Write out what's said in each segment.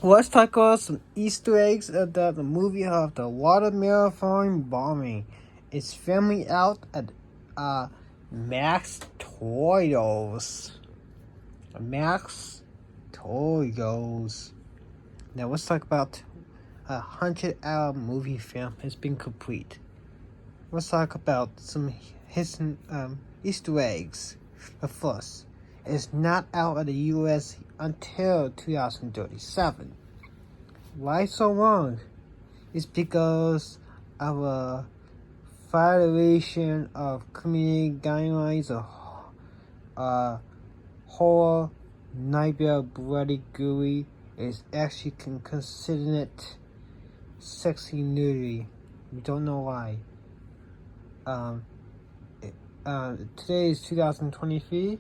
Let's talk about some Easter eggs of the movie of the watermelon farm bombing. It's filming out at Max Toys. Max Toys. Now let's talk about 100-hour movie film has been complete. Let's talk about some hidden Easter eggs. But first, it's not out of the U.S. until 2037. Why so long? It's because of a violation of community guidelines of horror, nightmare, bloody gooey is actually considered it sexy nudity. We don't know why. Today is 2023.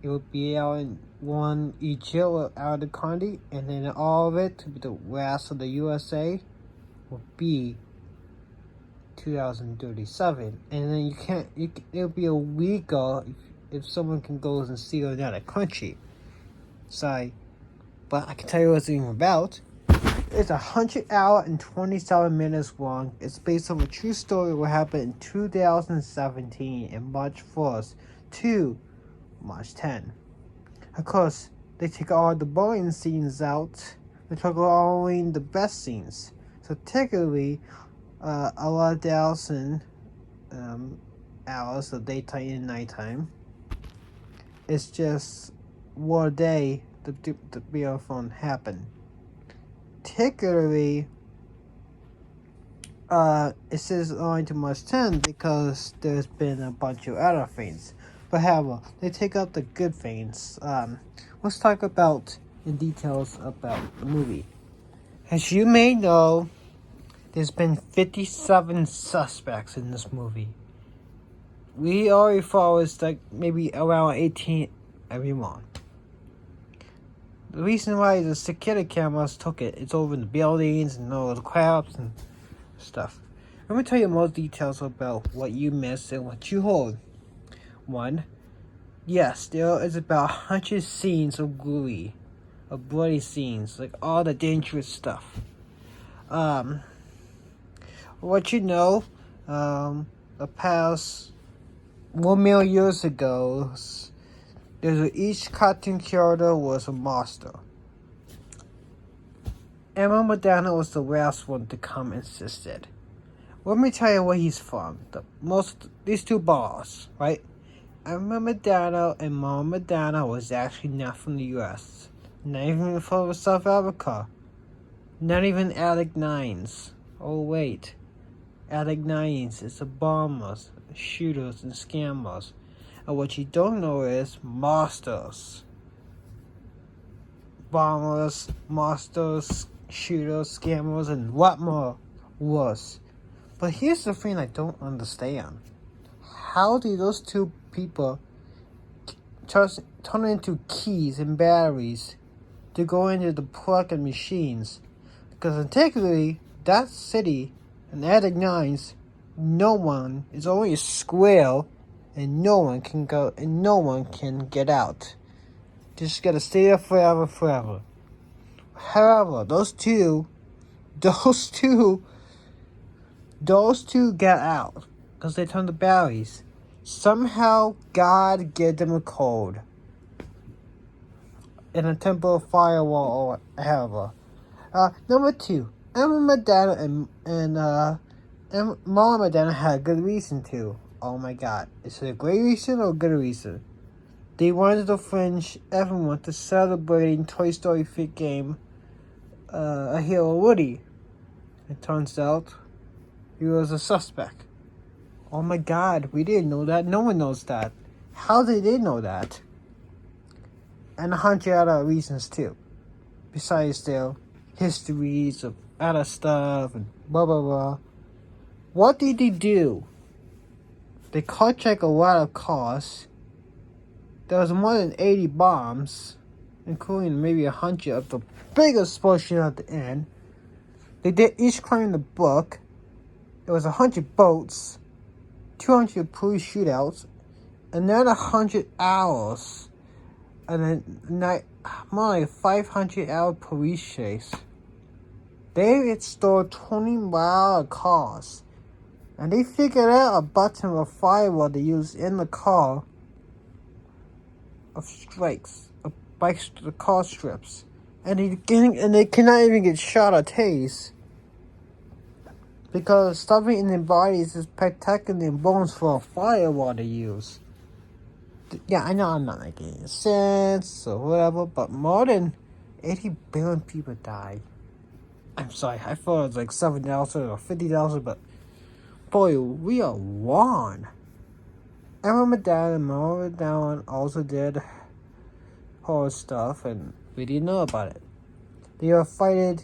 It will be out in one each year out of the country, and then all of it to be the rest of the USA will be 2037. And then it'll be illegal if someone can go and steal another country. Sorry, but I can tell you what it's even about. It's 100 hours and 27 minutes long. It's based on a true story what happened in 2017 in March 1st to March 10. Of course, they take all the boring scenes out. They took only the best scenes. So technically, a lot of thousand hours of daytime and nighttime. It's just one day the marathon happened. Particularly, it says only to March 10 because there's been a bunch of other things. But however, they take out the good things. Let's talk about the details about the movie. As you may know, there's been 57 suspects in this movie. We already thought it was like maybe around 18 every month. The reason why the security cameras took it, it's over in the buildings and all the crowds and stuff. Let me tell you more details about what you missed and what you heard. 1. Yes, there is about 100 scenes of gooey, of bloody scenes, like all the dangerous stuff. What you know, the past 1 million years ago, each cartoon character was a monster. Emma Madonna was the last one to come insisted. Let me tell you where he's from. These two bars, right? Emma Madonna and Mama Madonna was actually not from the U.S. Not even from South Africa. Not even Attic Nines. Oh wait. Attic Nines is the bombers, shooters, and scammers. And what you don't know is monsters. Bombers, monsters, shooters, scammers, and what more was. But here's the thing I don't understand. How do those two people turn into keys and batteries to go into the plug-in machines? Because technically, that city in Attic Nines, no one is only a square. And no one can go, and no one can get out. Just gotta stay there forever. However, those two got out because they turned the batteries. Somehow, God gave them a code in a temple firewall or whatever. Number 2, Emma Madonna and Mama Madonna had a good reason to. Oh my god. Is it a great reason or a good reason? They wanted to fringe everyone to celebrating Toy Story 3 game, a hero Woody. It turns out he was a suspect. Oh my god, we didn't know that. No one knows that. How did they know that? And 100 other reasons too. Besides their histories of other stuff and blah blah blah. What did they do? They carjacked a lot of cars. There was more than 80 bombs, including maybe 100 of the biggest explosion at the end. They did each claim in the book. There was 100 boats, 200 police shootouts, another 100 hours more like 500-hour police chase. They installed 20 mile cars, and they figured out a button or firewall to use in the car of strikes, of bikes, the car strips, and they cannot even get shot or tased because stuffing in their bodies is protecting their bones for a firewall to use. Yeah, I know I'm not making any sense or whatever, but more than 80 billion people died. I'm sorry, I thought it was like 7,000 or 50,000, but boy, we are wrong. Emma Madonna and Mama Madonna also did horror stuff, and we didn't know about it. They were fighting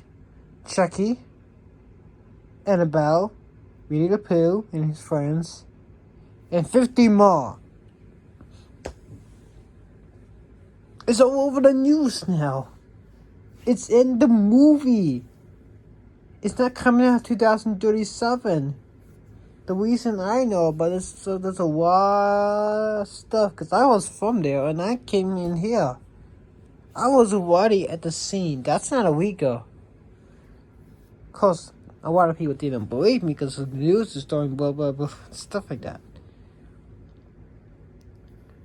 Chucky, Annabelle, Winnie the Pooh and his friends, and 50 more. It's all over the news now. It's in the movie. It's not coming out 2037. The reason I know about this, so there's a lot of stuff, because I was from there and I came in here. I was already at the scene. That's not a week ago. Of course, a lot of people didn't believe me because the news is throwing blah blah blah, stuff like that.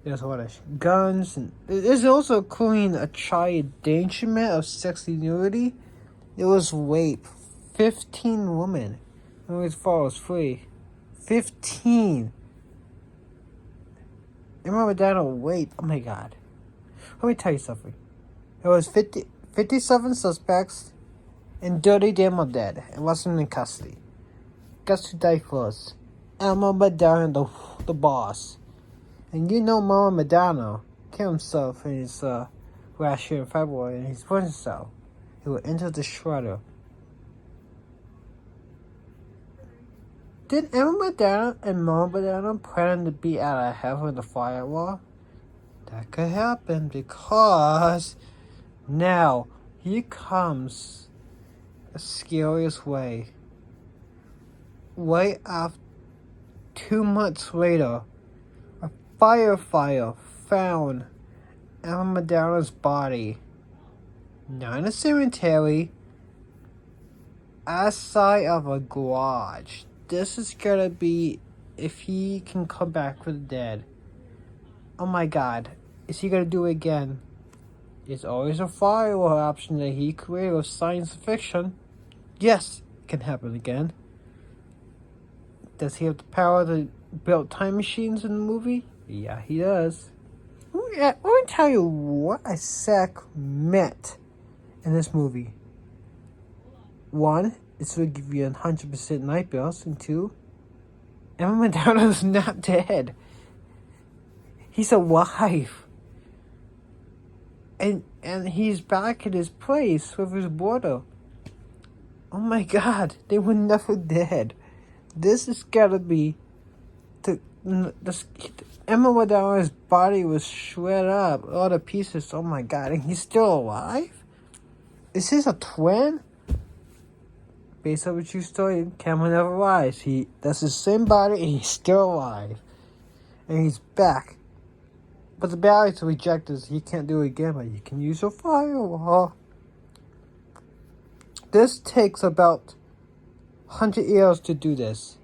There's a lot of guns, and there's also including a child endangerment of sexual nudity. It was rape. 15 women. And as far as free. 15. I remember that on rape. Oh my god. Let me tell you something. There was 57 suspects, and 30 of them are dead and wasn't in custody. Guess who died first? Elmo Madonna, the boss. And you know Mama Madonna killed himself in his last year in February in his prison cell. He would enter the shredder. Did Emma Madonna and Mama Madonna plan to be out of heaven in the firewall? That could happen because now here comes the scariest way. Right after 2 months later, a firefighter found Emma Madonna's body, not in a cemetery, outside of a garage. This is gonna be if he can come back from the dead. Oh my god, is he gonna do it again? There's always a firewall option that he created with science fiction. Yes, it can happen again. Does he have the power to build time machines in the movie? Yeah, he does. Let me tell you what a sack meant in this movie. 1, it's to give you 100% nightmares, and 2, Emma Madonna's not dead. He's alive. And he's back at his place with his brother. Oh my god, they were never dead. This is gotta be Emma Madonna's body was shredded up, all the pieces. Oh my god, and he's still alive? Is this a twin? Based on a true story, Cameron never lies. That's his same body and he's still alive. And he's back. But the batteries are rejected, so he can't do it again, but you can use a firewall. This takes about 100 years to do this.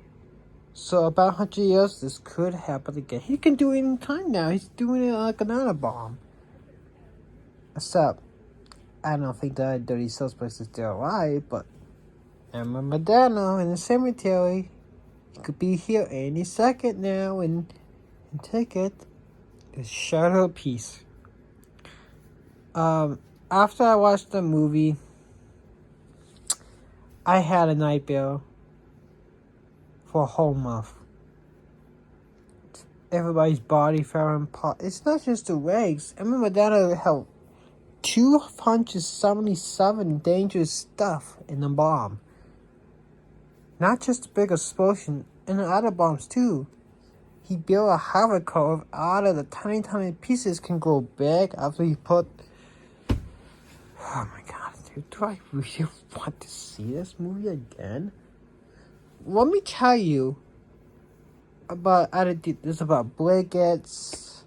So about 100 years, this could happen again. He can do it in time now. He's doing it like an atom bomb. Except, I don't think that dirty suspect is still alive, but Emma Madonna in the cemetery. He could be here any second now and take it. Just shut her peace. After I watched the movie, I had a nightmare for a whole month. Everybody's body fell apart. It's not just the legs. Emma Madonna held 277 dangerous stuff in the bomb. Not just the big explosion, and the other bombs too. He built a hover curve out of the tiny pieces can grow big after he put... Oh my god, dude, do I really want to see this movie again? Let me tell you about this about blankets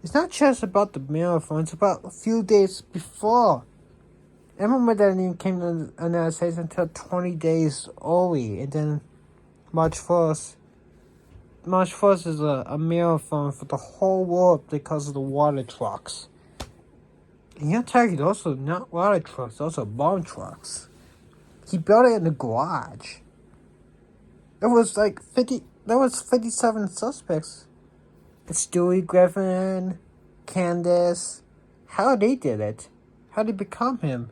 It's not just about the marathon, it's about a few days before. I remember that didn't came to the United States until 20 days early, and then March 1st. March 1st is a marathon for the whole world because of the water trucks. And you'll tell you, those are not water trucks, those are bomb trucks. He built it in the garage. There was 57 suspects. It's Stewie Griffin, Candace. How they did it. How they become him.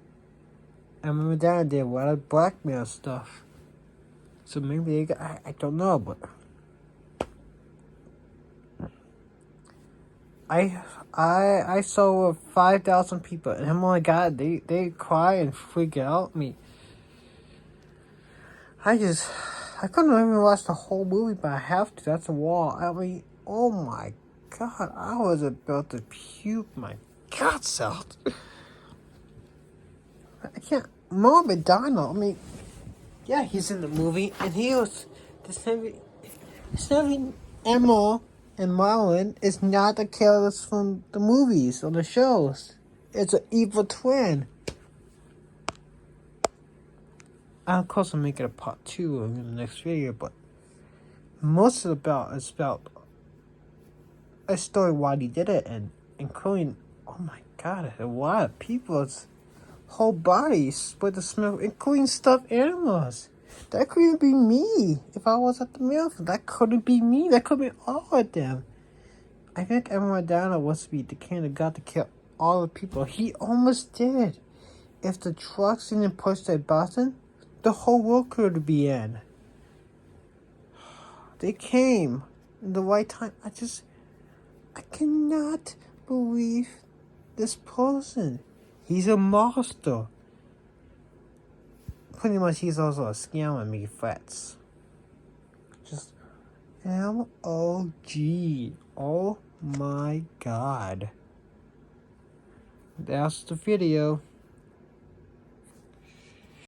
And my dad did a lot of blackmail stuff. So maybe they got, I don't know, but I saw 5,000 people, and oh my god, they cry and freak out me. I couldn't even watch the whole movie, but I have to. That's a wall. I mean, oh my god, I was about to puke my guts out. I can't. Mom and Donald, I mean, yeah, he's in the movie, and he was the Emma and Marlon is not the characters from the movies or the shows. It's an evil twin. Of course, I'm making a part 2 in the next video, but most of is about a story why he did it, and including, oh my god, a lot of people's whole bodies with the smell, including stuffed animals. That couldn't be me if I was at the marathon. That couldn't be me. That could be all of them. I think Emma Donald was to be the king that got to kill all the people. He almost did. If the trucks didn't push that button, the whole world could be in. They came in the right time. I cannot believe this person. He's a monster. Pretty much, he's also a scam and me threats. Just M-O-G. Oh my god. That's the video.